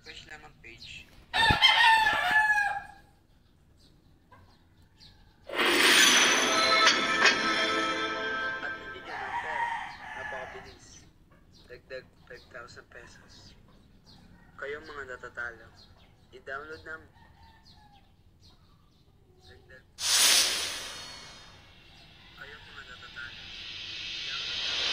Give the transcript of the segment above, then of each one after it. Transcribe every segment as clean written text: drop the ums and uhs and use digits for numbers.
Refresh lang ang page. At hindi nyo ng pera. Napakabilis. Dagdag 5,000 pesos. Kayong mga natatalo, i-download namin. Dagdag. Kayong mga natatalo, i-download namin.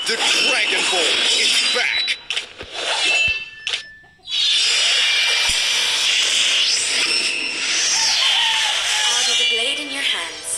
The Dragon Ball is back! Out of the blade in your hands.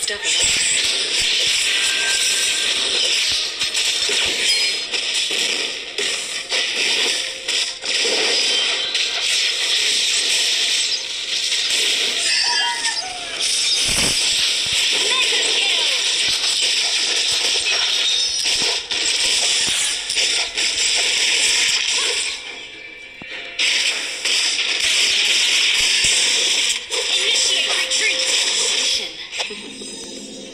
step it up. Initiate retreat. Mission.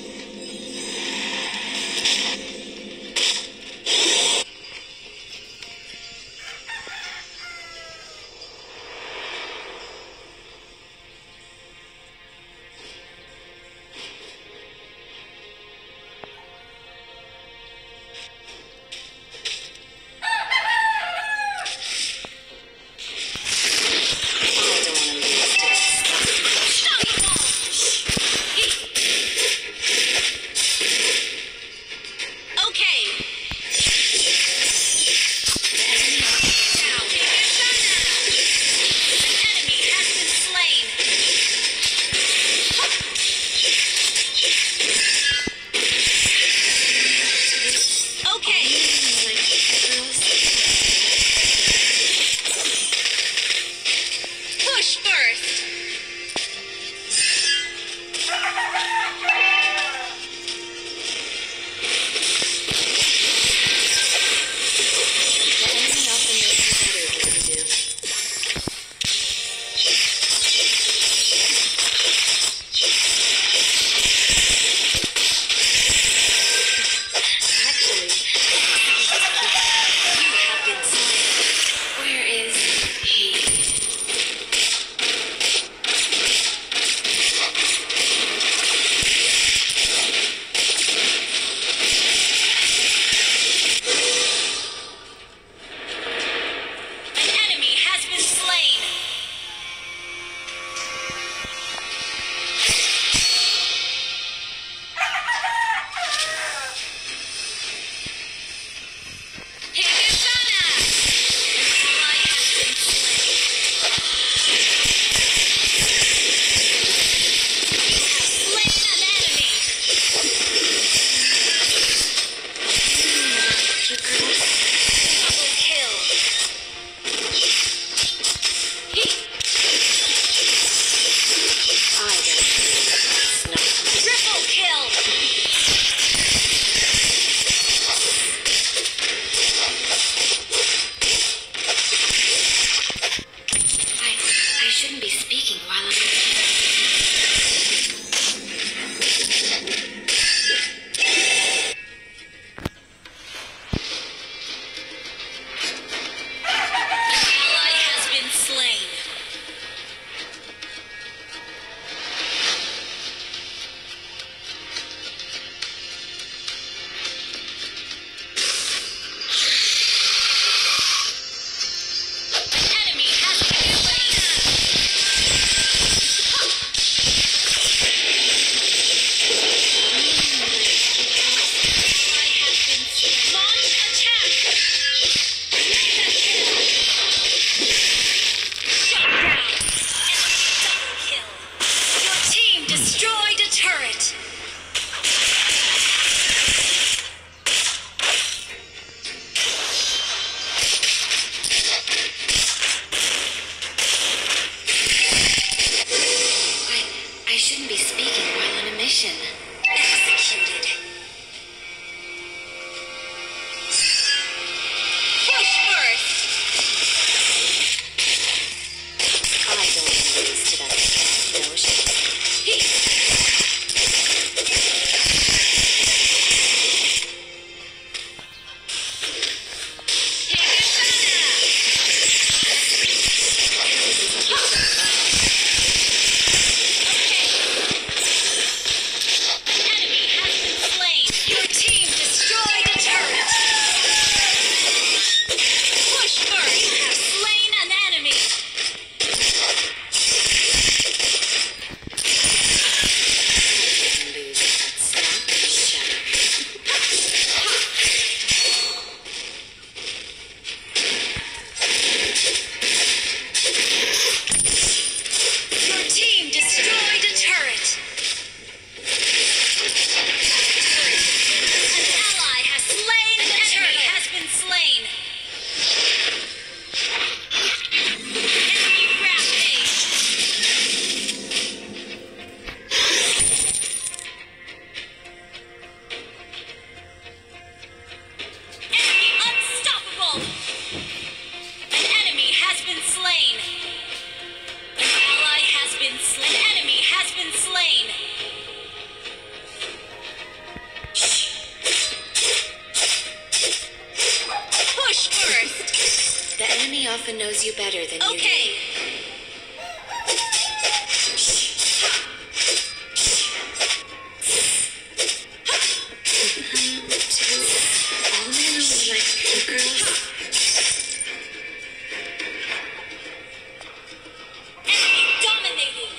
enemy often knows you better than you do. Okay. All men only like cute girls. Enemy dominating.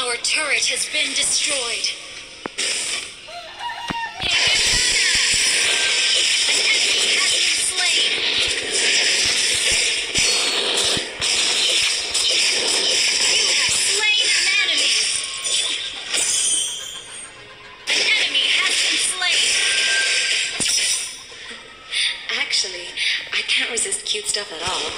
Our turret has been destroyed. An enemy has been slain. You have slain an enemy. An enemy has been slain. Actually, I can't resist cute stuff at all.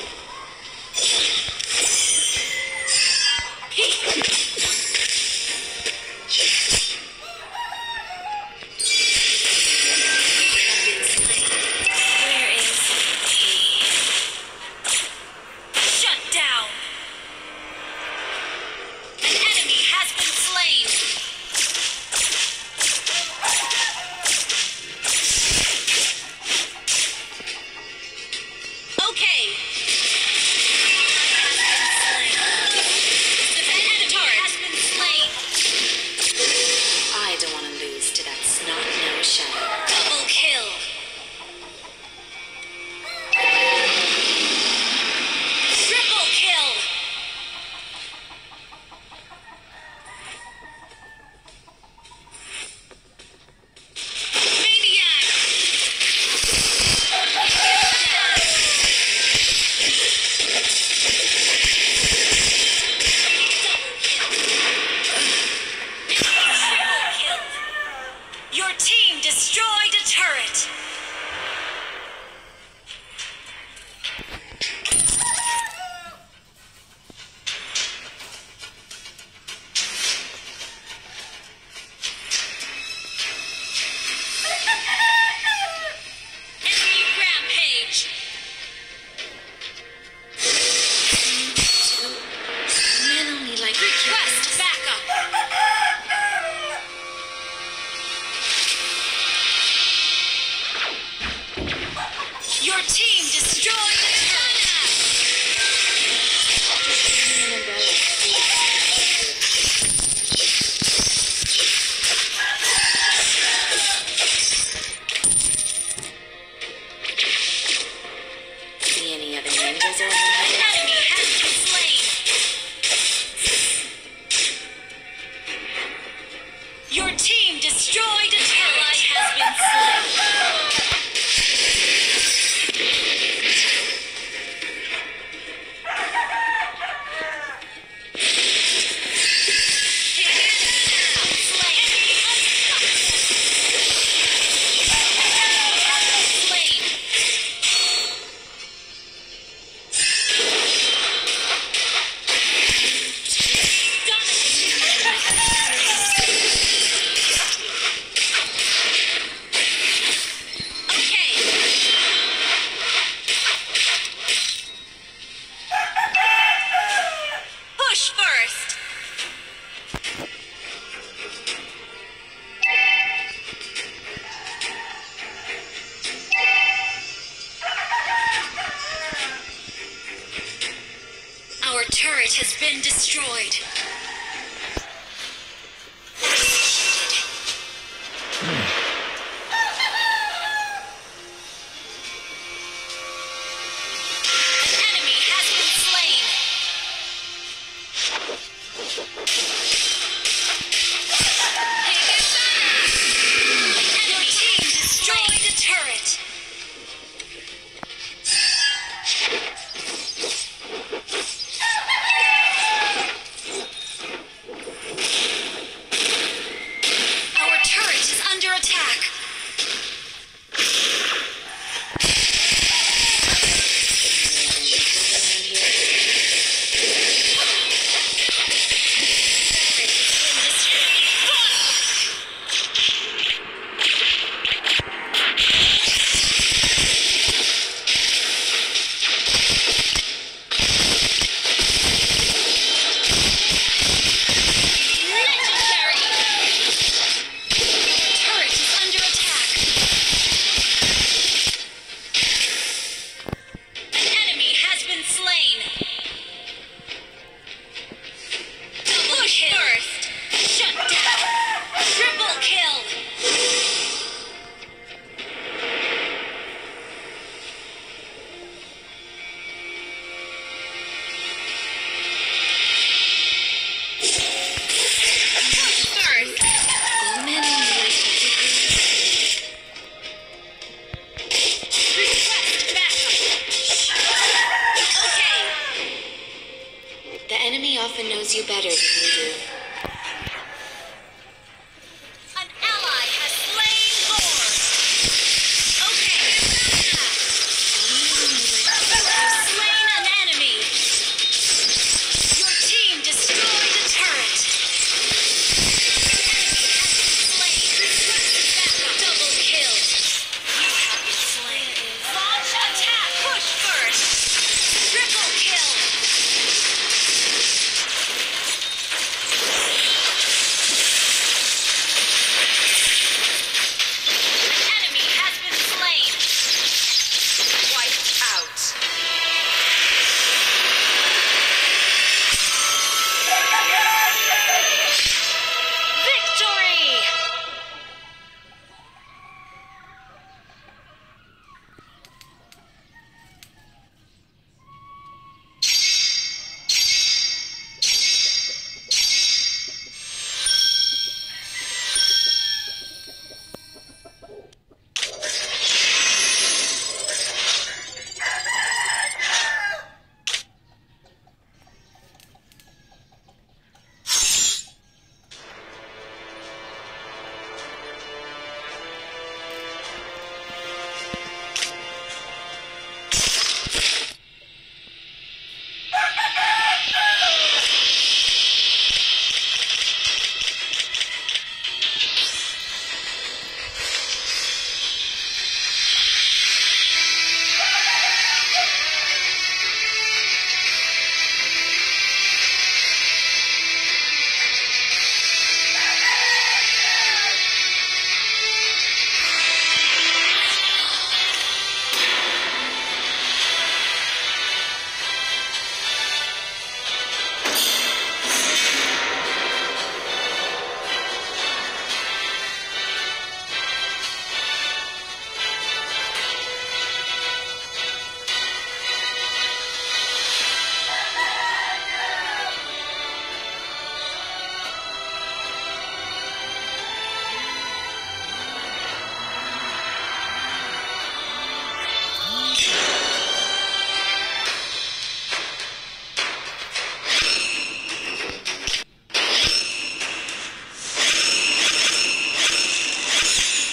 Where is he? Shut down. An enemy has been slain. Okay. The enemy has been slain. I don't want to lose to that snot-nosed shadow. Double kill. Triple kill. Maniac. Triple kill. Your team destroyed a turret. Enemy rampage. Men only like Request backup. Your team destroyed the turret. an umbrella. See any other ninjas around An here? enemy has been slain. Your team destroyed a turret. Has been slain. Push first. Our turret has been destroyed. An enemy has been slain. Your team destroyed the turret. often knows you better than you do. An ally has slain Lord. Okay. You've slain an enemy. Your team destroyed a turret. Double kill. You have been slain. Launch attack. Push first. Triple kill. An enemy has been slain. Wiped out. Victory!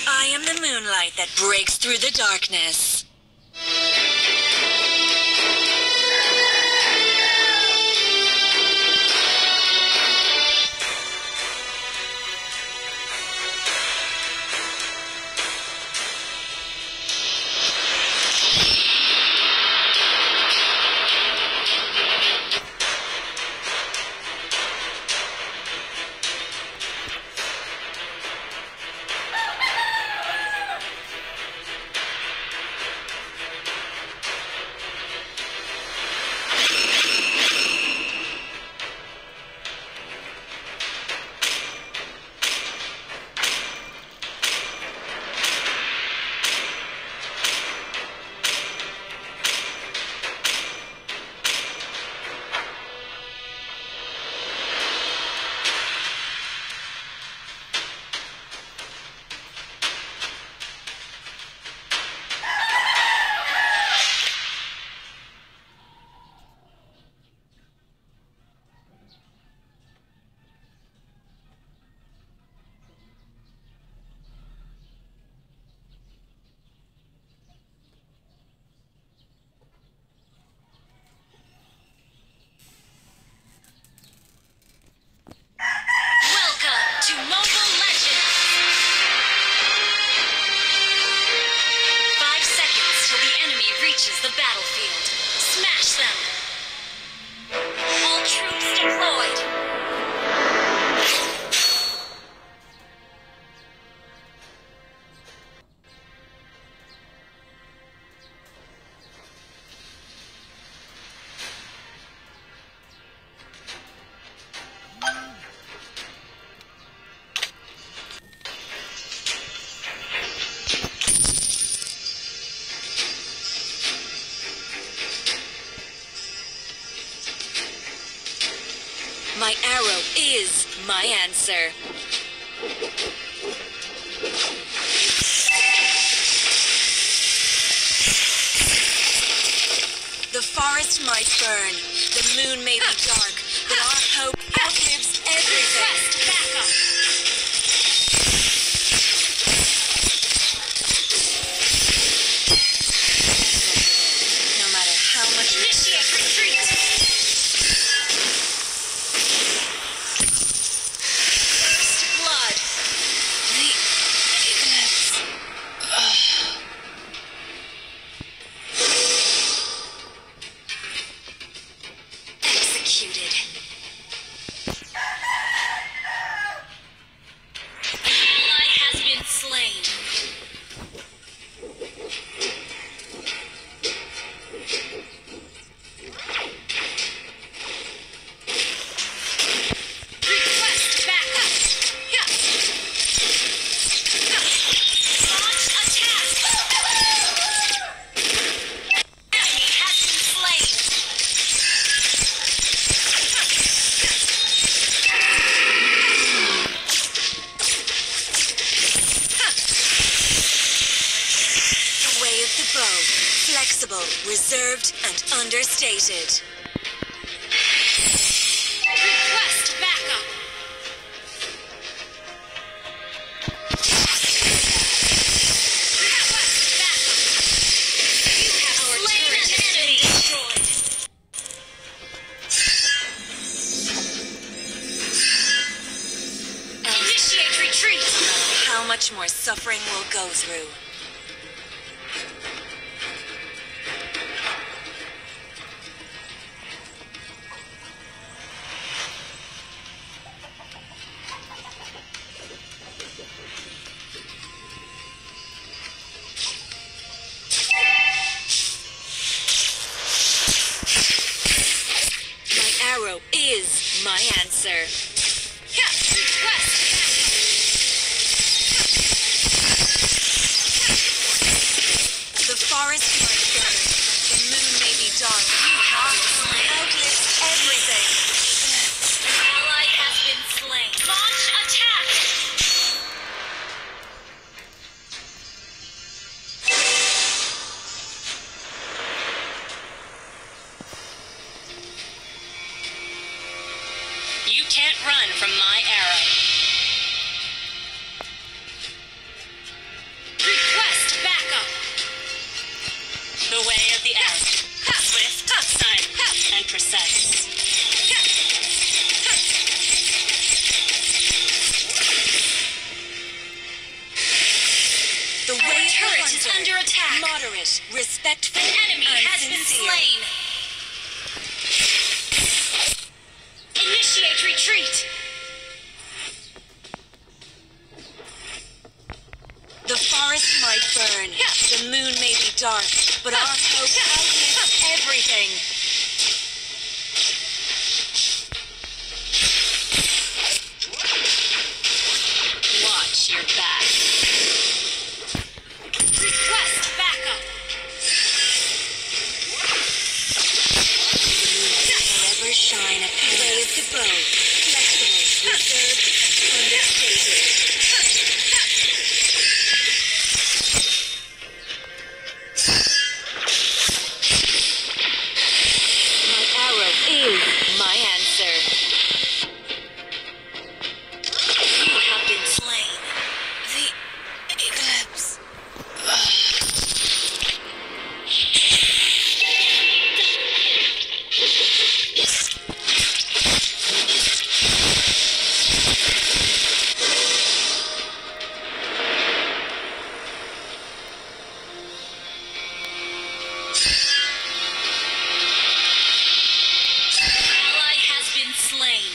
I am the moonlight that breaks through the darkness. Welcome to Mobile Legends! 5 seconds till the enemy reaches the battlefield. Smash them! All troops deployed! My arrow is my answer. The forest might burn, the moon may be dark, but our hope outlives everything. Request backup. No matter how much Initiate retreat. First blood. the eclipse. Executed. Ally has been slain. Request backup. Yeah. Launch attack. Enemy has been slain. The way of the bow. Flexible, reserved, and understated. Request backup. Request backup. You have slain an enemy. Destroyed. Initiate retreat. How much more suffering we'll go through. My arrow is my answer. Yeah. Request The forest might burn, the moon may be dark. Outlives everything. ally has been slain. Launch attack. You can't run from my arrow. Request backup. The way of the arrow. Swift, silent, and precise. The Our way of the turret is hunter. under attack. Moderate, respectful, An enemy and has been sincere. slain. Initiate retreat. The forest might burn, the moon may be dark, but our hope outlives everything. Watch your back. Request backup. Forever shine at the way of the bow, flexible, reserved, and understated. My arrow is my answer. You have been slain. The eclipse. Ally has been slain.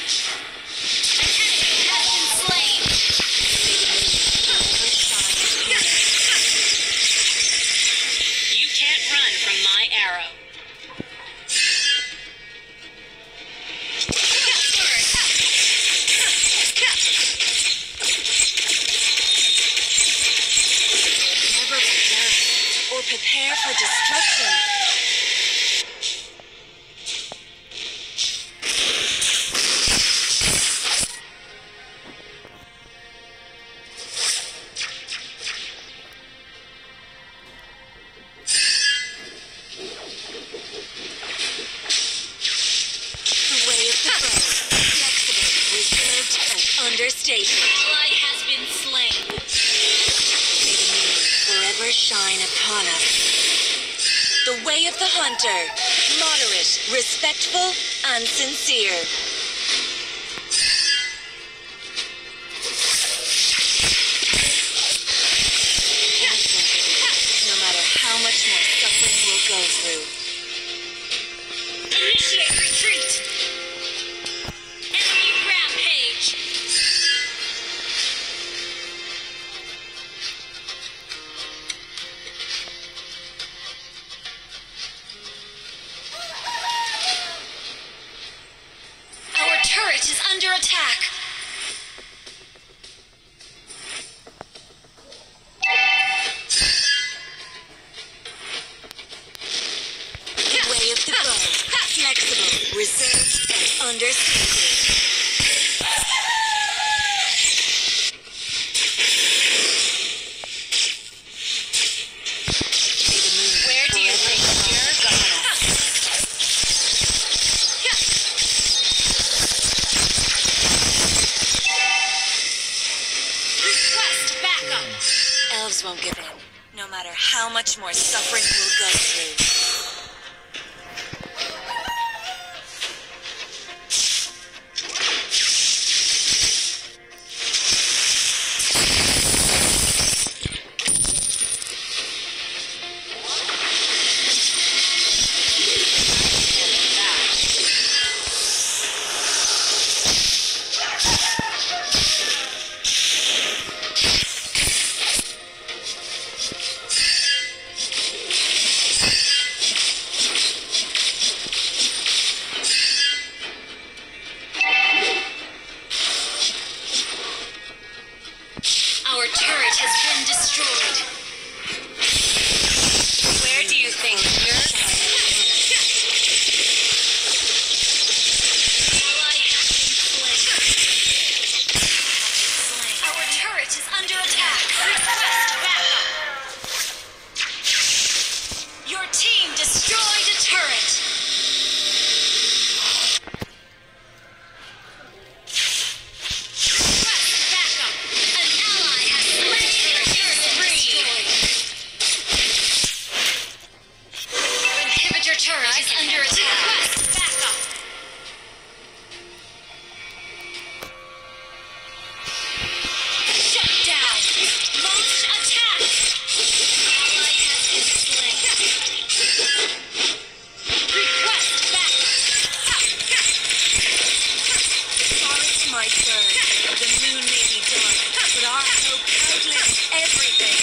An enemy has been slain. Forever shine at the You can't run from my arrow. never return or prepare for destruction. The way of the bow, devastation. Ally has been slain. May the moon forever shine upon us. The way of the hunter, moderate, respectful, and sincere. No matter how much more suffering we'll go through. Initiate retreat. Enemy rampage. Our turret is under attack. The way of the bow, flexible, reserved, and understated. May the moon Where do you forever think shine you're upon going? us. Request backup. Elves won't give in, no matter how much more suffering we'll go through. Our turret has been destroyed. Where do you think you're Ally has been slain. Our turret is under attack. Request backup. Your team destroyed a turret. Request backup. An ally has slain your spree. Our inhibitor turret is under attack. Request backup. Shut down! Launch attack! Ally has been slain. Request backup! Forest might burn, the moon may be dark, but our hope outlives everything.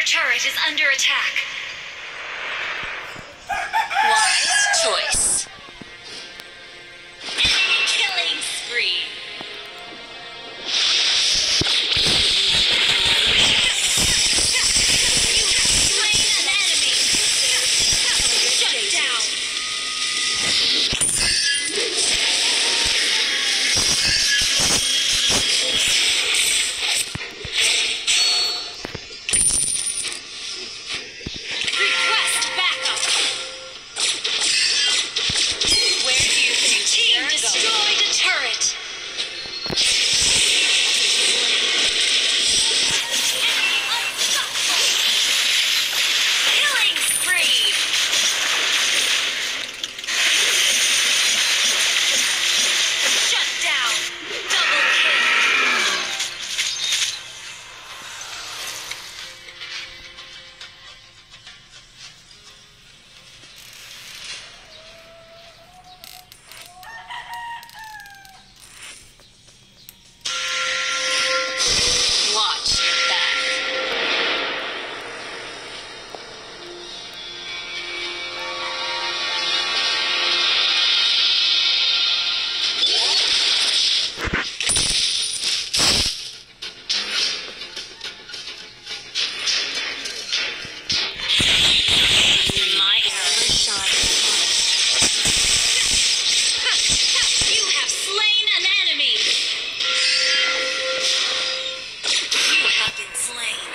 turret is under attack. Wise choice. Enemy killing spree. Slain an enemy. Shut down. Request backup. Where do you think Team you're going? destroyed a turret. Enemy unstoppable. Killing spree. Shut down. Double kill. Watch your back. My arrow shot. You have slain an enemy. You have been slain.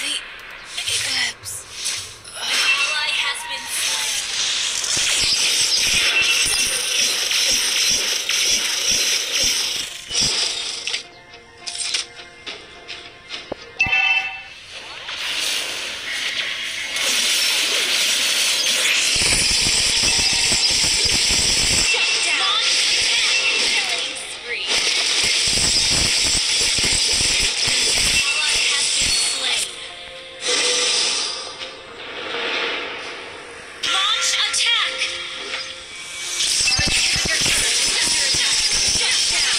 The eclipse. An ally has been slain. Shut down. Killing spree. Ally has been slain. Launch attack. Our inhibitor turret is under attack. Shut down.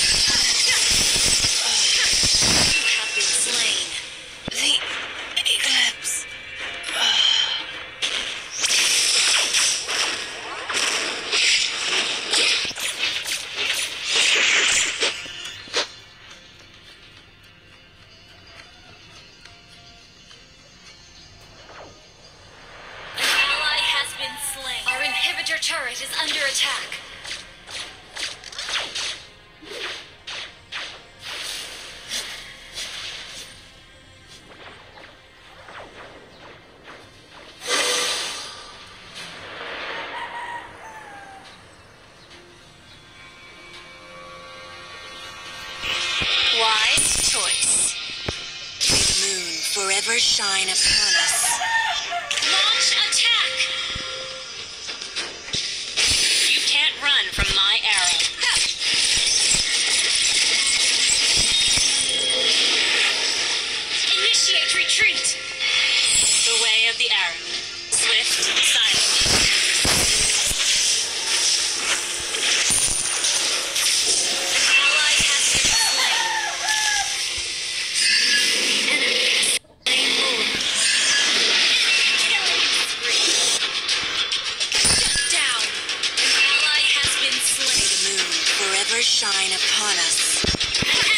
You have been slain. The eclipse. An ally has been slain. Our inhibitor turret is under attack. Wise choice. May the moon forever shine upon us. Launch attack. You can't run from my arrow. Initiate retreat. The way of the arrow. Swift, silent. An ally has been slain. Enemy has slain more. Killing spree. Shut down. An ally has been slain. May the moon forever shine upon us. An